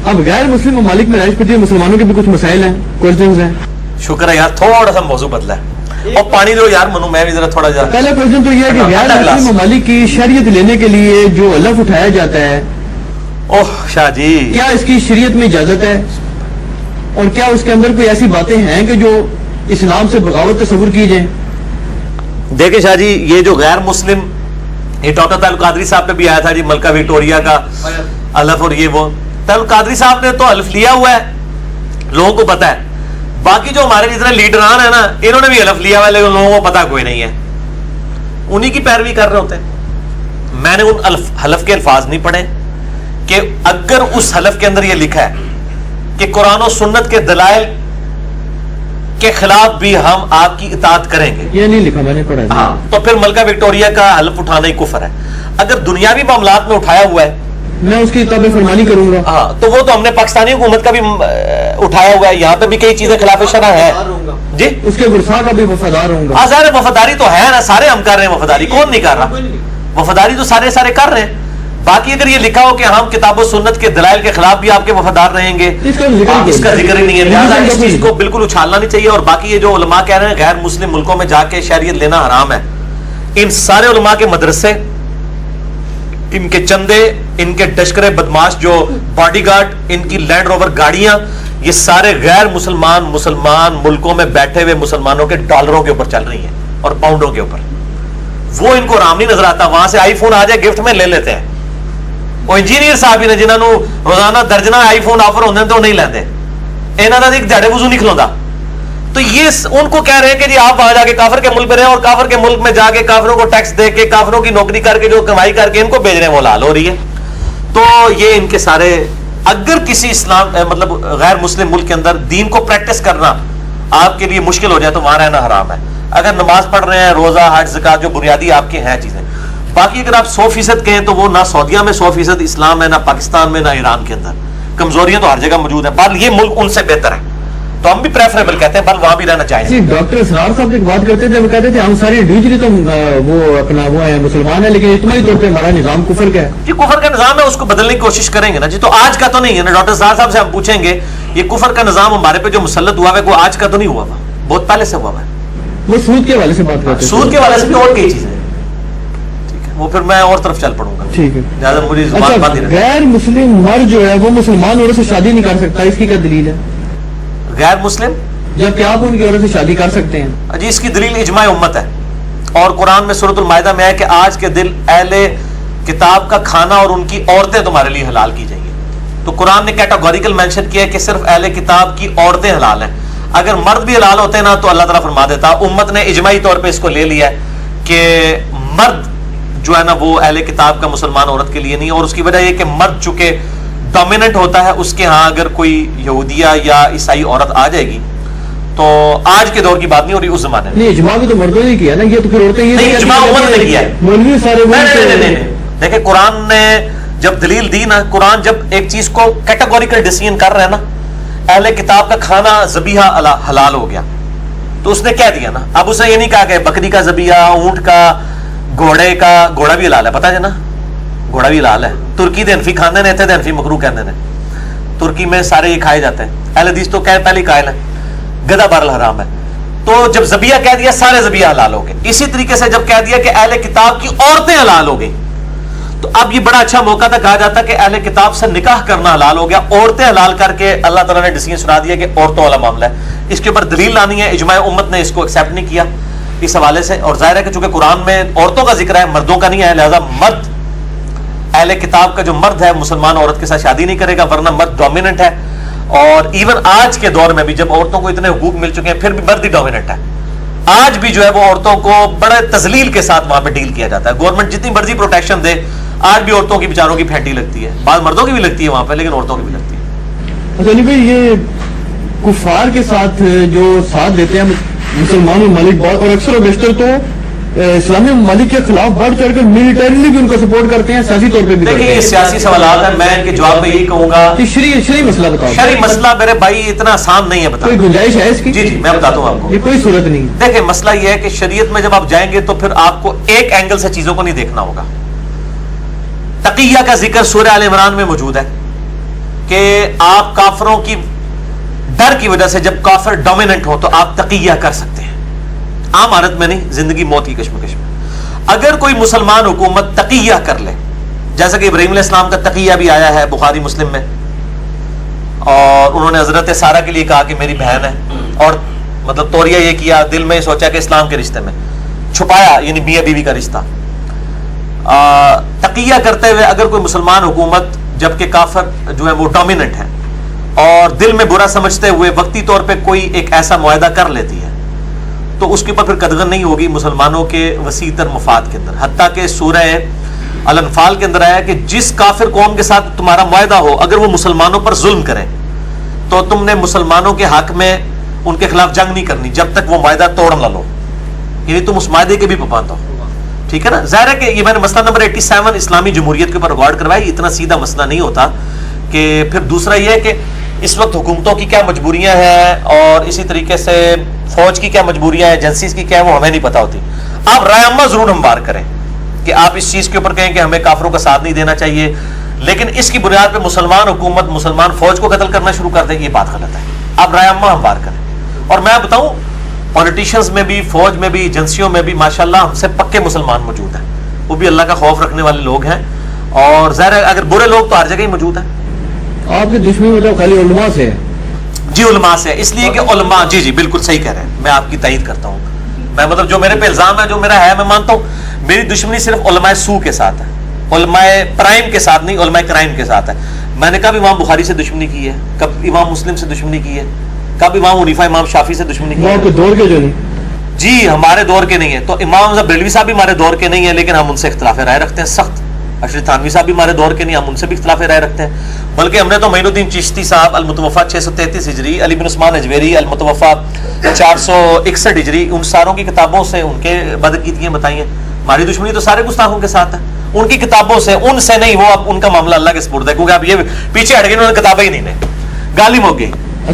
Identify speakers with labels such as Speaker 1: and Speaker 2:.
Speaker 1: اب غیر مسلم ممالک میں رہائش پذیر مسلمانوں کے بھی کچھ مسائل ہیں, کوشچنز ہیں.
Speaker 2: شکر ہے یار تھوڑا سا موضوع بدلا ہے, اور پانی دو یار منو, میں بھی ذرا تھوڑا جا.
Speaker 1: پہلا کوشچن تو یہ ہے کہ غیر مسلم ممالک کی شریعت لینے کے لیے جو علف اٹھایا جاتا ہے,
Speaker 2: اوہ شاہ جی,
Speaker 1: کیا اس کی شریعت میں اجازت ہے, اور کیا اس کے اندر کوئی ایسی باتیں ہیں کہ جو اسلام سے بغاوت تصور کی جائیں؟
Speaker 2: دیکھیں شاہ جی, یہ جو غیر مسلم, یہ ڈاکٹر طاہر القادری صاحب پہ بھی آیا تھا جی, ملکہ وکٹوریہ کا الف, اور یہ وہ طاہر القادری صاحب نے تو الف لیا ہوا ہے, لوگوں کو پتا ہے. باقی جو ہمارے جتنے لیڈران ہیں نا, انہوں نے بھی الف لیا ہوا ہے, لیکن لوگوں کو پتا کوئی نہیں ہے, انہی کی پیروی کر رہے ہوتے ہیں. میں نے ان حلف کے الفاظ نہیں پڑھے کہ اگر اس حلف کے اندر یہ لکھا ہے کہ قرآن و سنت کے دلائل کے خلاف بھی ہم آپ کی اطاعت کریں گے,
Speaker 1: یہ نہیں لکھا, میں نے پڑھا.
Speaker 2: ہاں, تو پھر ملکہ وکٹوریہ کا حلف اٹھانا ہی کفر ہے. اگر دنیاوی معاملات میں اٹھایا ہوا ہے
Speaker 1: میں اس کی تابع فرمانی کروں گا,
Speaker 2: ہاں, تو وہ تو ہم نے پاکستانی حکومت کا بھی اٹھایا ہوا ہے, یہاں پہ بھی کئی چیزیں خلاف شرع ہے جی,
Speaker 1: اس کے ورثاء کا بھی وفادار ہوں گا.
Speaker 2: ظاہر وفاداری تو ہے نا, سارے ہم کر رہے ہیں وفاداری, کون نہیں کر رہا, وفاداری تو سارے کر رہے ہیں. باقی اگر یہ لکھا ہو کہ ہم کتاب و سنت کے دلائل کے خلاف بھی آپ کے وفادار رہیں گے, اس کا ذکر ہی نہیں ہے, لہٰذا اس چیز کو بالکل اچھالنا نہیں چاہیے. اور باقی یہ جو علماء کہہ رہے ہیں غیر مسلم ملکوں میں جا کے شریعت لینا حرام ہے, ان سارے علماء کے مدرسے, ان کے چندے, ان کے ٹشکرے بدماش جو باڈی گارڈ, ان کی لینڈ روور گاڑیاں, یہ سارے غیر مسلمان ملکوں میں بیٹھے ہوئے مسلمانوں کے ڈالروں کے اوپر چل رہی ہیں اور پاؤنڈوں کے اوپر. وہ ان کو آرام نہیں نظر آتا, وہاں سے آئی فون آ جائے گفٹ میں لے لیتے ہیں. وہ انجینئر صاحب ہی نے جنہوں روزانہ درجنہ آئی فون آفر ہوتے ہیں تو نہیں لیتے, انہوں کا ایک دیہڑے وضو نہیں کھلوتا. تو یہ ان کو کہہ رہے ہیں کہ جی آپ وہاں جا کے کافر کے ملک میں رہیں, اور کافر کے ملک میں جا کے کافروں کو ٹیکس دے کے, کافروں کی نوکری کر کے, جو کمائی کر کے ان کو بھیج رہے ہیں, وہ حلال ہو رہی ہے. تو یہ ان کے سارے, اگر کسی اسلام مطلب غیر مسلم ملک کے اندر دین کو پریکٹس کرنا آپ کے لیے مشکل ہو جائے تو وہاں رہنا حرام ہے. اگر نماز پڑھ رہے ہیں, روزہ, حج, زکات, جو بنیادی آپ کے ہیں چیزیں. باقی اگر آپ 100% کہیں تو وہ نہ سعودیہ میں 100% اسلام ہے, نہ پاکستان میں, نہ ایران کے اندر. کمزوریاں تو ہر جگہ موجود ہیں, پر یہ ملک ان سے بہتر ہے, تو ہم بھی پریفریبل کہتے ہیں, پر وہاں بھی رہنا چاہیے.
Speaker 1: ڈاکٹر اسرار صاحب ایک بات کرتے تھے, وہ کہتے تھے ہم سارے انڈیویجلی تو وہ اپنا وہ ہے مسلمان ہے, لیکن اجتماعی طور پہ ہمارا نظام کفر کا ہے.
Speaker 2: جی کفر کا نظام ہے, اس کو بدلنے کی کوشش کریں گے نا جی. تو آج کا تو نہیں ہے نا, ڈاکٹر اسرار صاحب سے ہم پوچھیں گے یہ کفر کا نظام ہمارے پہ جو مسلط ہوا ہے وہ آج کا تو نہیں ہوا, بہت پہلے سے ہوا ہے.
Speaker 1: وہ سود کے حوالے سے بات کرتے ہیں,
Speaker 2: سود کے حوالے سے بھی اور کئی چیزیں, وہ پھر میں اور طرف چل پڑوں گا.
Speaker 1: ٹھیک ہے,
Speaker 2: زیادہ مجھے زبان بند ہی رہے.
Speaker 1: غیر مسلم مرد جو ہے وہ مسلمان عورت سے شادی نہیں کر سکتا, اس کی کیا دلیل ہے؟
Speaker 2: غیر مسلم
Speaker 1: جبکہ آپ ان کی عورت سے شادی کر سکتے ہیں.
Speaker 2: جی اس کی دلیل اجماع امت ہے, اور قرآن میں سورۃ المائدہ میں ہے کہ آج کے دل اہل کتاب کا کھانا اور ان کی عورتیں تمہارے لیے حلال کی جائیں گی. تو قرآن نے کیٹاگوریکل مینشن کیا ہے کہ صرف اہل کتاب کی عورتیں حلال ہیں. اگر مرد بھی حلال ہوتے نا تو اللہ تعالیٰ فرما دیتا. امت نے اجماعی طور پہ اس کو لے لیا ہے کہ مرد جو ہے نا وہ اہل کتاب کا مسلمان عورت کے لیے نہیں, اور اس کی وجہ یہ کہ مرد چونکہ ڈومیننٹ ہوتا ہے, اس کے ہاں اگر کوئی یہودیہ یا عیسائی عورت آ جائے گی تو آج کے دور کی بات نہیں ہو رہی, اس زمانے میں.
Speaker 1: نہیں, اجماع بھی تو مردوں نے کیا نا, یہ تو پھر عورتیں یہ
Speaker 2: نہیں, اجماع امت نے کیا ہے.
Speaker 1: مولوی سارے
Speaker 2: نہیں, دیکھیں قرآن نے جب دلیل دی نا, قرآن جب ایک چیز کو کیٹاگوریکل ڈیسیژن کر رہے ہیں نا, اہل کتاب کا کھانا ذبیحہ حلال ہو گیا, تو اس نے کہہ دیا نا. اب اسے یہ نہیں کہا کہ بکری کا ذبیحہ, اونٹ کا, گھوڑے کا, گھوڑا بھی حلال ہے, پتا ہے نا گھوڑا بھی حلال ہے. ترکی دے انفی کھانے نے تھے, انفی مکروہ کہنے نے, ترکی میں سارے یہ کھائے جاتے ہیں. اہل حدیث تو پہلے قائل ہے گدھا بہرحال حرام ہے. تو جب ذبیحہ کہہ دیا سارے ذبیحہ حلال ہو گئے. اسی طریقے سے جب کہہ دیا کہ اہل کتاب کی عورتیں حلال ہو گئی, تو اب یہ بڑا اچھا موقع تھا, کہا جاتا کہ اہل کتاب سے نکاح کرنا حلال ہو گیا. عورتیں حلال کر کے اللہ تعالیٰ نے ڈیسیژن سنا دیا کہ عورتوں والا معاملہ ہے, اس کے اوپر دلیل لانی ہے. اجماع امت نے اس کو ایکسیپٹ نہیں کیا اس حوالے سے, اور ظاہر ہے کہ چونکہ قرآن میں عورتوں کا ذکر ہے, مردوں کا نہیں ہے, لہذا مرد اہل کتاب کا جو مرد ہے مسلمان عورت کے ساتھ شادی نہیں کرے گا, ورنہ مرد ڈومیننٹ ہے. اور ایون آج کے دور میں بھی جب عورتوں کو اتنے حقوق مل چکے ہیں, پھر بھی مرد ہی ڈومیننٹ ہے. آج بھی جو ہے وہ عورتوں کو بڑے تذلیل کے ساتھ وہاں پہ ڈیل کیا جاتا ہے. گورنمنٹ جتنی مرضی پروٹیکشن دے, آج بھی عورتوں کی بیچاروں کی پھینٹی لگتی ہے. بعض مردوں کی بھی لگتی ہے وہاں پہ, لیکن عورتوں کی بھی لگتی ہے.
Speaker 1: اچھا نہیں بھائی, یہ کفار کے ساتھ جو ساتھ دیتے ہیں مسلمان ممالک بہت, اور اکثر و بیشتر تو اسلامی ممالک کے خلاف بڑھ چڑھ کر ملٹریلی بھی ان کو سپورٹ کرتے ہیں, سیاسی طور پہ بھی.
Speaker 2: دیکھیں یہ سیاسی سوالات ہیں, میں ان کے جواب میں یہی کہوں گا
Speaker 1: کہ شرعی مسئلہ بتاؤ.
Speaker 2: شرعی مسئلہ میرے بھائی اتنا آسان نہیں ہے بتانا.
Speaker 1: کوئی گنجائش ہے اس کی؟
Speaker 2: جی میں بتاتا ہوں آپ کو.
Speaker 1: یہ کوئی صورت نہیں.
Speaker 2: دیکھیں مسئلہ یہ ہے کہ شریعت میں جب آپ جائیں گے تو پھر آپ کو ایک اینگل سے چیزوں کو نہیں دیکھنا ہوگا. تقیہ کا ذکر سورہ آل عمران میں موجود ہے, کہ آپ کافروں کی ڈر کی وجہ سے جب کافر ڈومیننٹ ہو تو آپ تقیہ کر سکتے ہیں، عام حالت میں نہیں، زندگی موت کی کشمکش میں. اگر کوئی مسلمان حکومت تقیہ کر لے، جیسا کہ ابراہیم علیہ السلام کا تقیہ بھی آیا ہے بخاری مسلم میں، اور انہوں نے حضرت سارہ کے لیے کہا کہ میری بہن ہے، اور مطلب توریہ یہ کیا، دل میں سوچا کہ اسلام کے رشتے میں چھپایا، یعنی میاں بیوی کا رشتہ. تقیہ کرتے ہوئے اگر کوئی مسلمان حکومت جبکہ کافر جو ہے وہ ڈومیننٹ ہے اور دل میں برا سمجھتے ہوئے وقتی طور پہ کوئی ایک ایسا معاہدہ کر لیتی ہے تو اس کے اوپر پھر قدغن نہیں ہوگی مسلمانوں کے وسیع تر مفاد کے اندر. حتیٰ کہ سورہ الانفال کے اندر آیا کہ جس کافر قوم کے ساتھ تمہارا معاہدہ ہو اگر وہ مسلمانوں پر ظلم کریں تو تم نے مسلمانوں کے حق میں ان کے خلاف جنگ نہیں کرنی جب تک وہ معاہدہ توڑ نہ لو، یعنی تم اس معاہدے کے بھی پابند ہو. ٹھیک ہے نا. ظاہر ہے کہ یہ میں نے مسئلہ نمبر 87 اسلامی جمہوریت کے اوپر غور کروایا، اتنا سیدھا مسئلہ نہیں ہوتا. کہ پھر دوسرا یہ ہے کہ اس وقت حکومتوں کی کیا مجبوریاں ہیں اور اسی طریقے سے فوج کی کیا مجبوریاں ہیں، ایجنسیز کی کیا ہے، وہ ہمیں نہیں پتہ ہوتی. آپ رائے عامہ ضرور ہموار کریں کہ آپ اس چیز کے اوپر کہیں کہ ہمیں کافروں کا ساتھ نہیں دینا چاہیے، لیکن اس کی بنیاد پہ مسلمان حکومت مسلمان فوج کو قتل کرنا شروع کر دے، یہ بات غلط ہے. آپ رائے عامہ ہموار کریں. اور میں بتاؤں پولیٹیشینز میں بھی، فوج میں بھی، ایجنسیوں میں بھی ماشاءاللہ ہم سے پکے مسلمان موجود ہیں، وہ بھی اللہ کا خوف رکھنے والے لوگ ہیں. اور ظاہر ہے اگر برے لوگ تو ہر جگہ ہی موجود ہیں.
Speaker 1: آپ کی دشمنی مطلب خالی علماء سے ہے؟
Speaker 2: جی علماء سے، اس لیے کہ علماء، جی بالکل صحیح کہہ رہے ہیں، میں آپ کی تائید کرتا ہوں. میں مطلب جو میرے پہ الزام ہے، جو میرا ہے، میں مانتا ہوں میری دشمنی صرف علماء سو کے ساتھ ہے، علماء پرائم کے ساتھ نہیں، علماء کرائم کے ساتھ ہے. میں نے کب امام بخاری سے دشمنی کی ہے، کب امام مسلم سے دشمنی کی ہے، کب امام حنیفہ امام شافعی سے دشمنی کی ہے.
Speaker 1: آپ کے دور کے جو نہیں؟
Speaker 2: جی ہمارے دور کے نہیں ہے. تو امام بریلوی صاحب بھی ہمارے دور کے نہیں ہیں، لیکن ہم ان سے اختلاف رائے رکھتے ہیں سخت. اشرف تھانوی صاحب بھی ہمارے دور کے نہیں، ہم ان سے بھی اختلاف رائے رکھتے ہیں. بلکہ ہم نے تو معین الدین چشتی صاحب المتوفا 633 ہجری، علی بن عثمان اجویری المتوفا 461 ہجری، ان ساروں کی کتابوں سے ان کے بدعقیدگیاں بتائی ہیں. ہماری دشمنی تو سارے گستاخوں کے ساتھ ہے، ان کی کتابوں سے، ان سے نہیں. وہ اب ان کا معاملہ اللہ کے سپرد ہے، کیونکہ اب یہ پیچھے ہٹ گئے، انہوں نے کتابیں ہی نہیں لیں، غالب ہو گئی.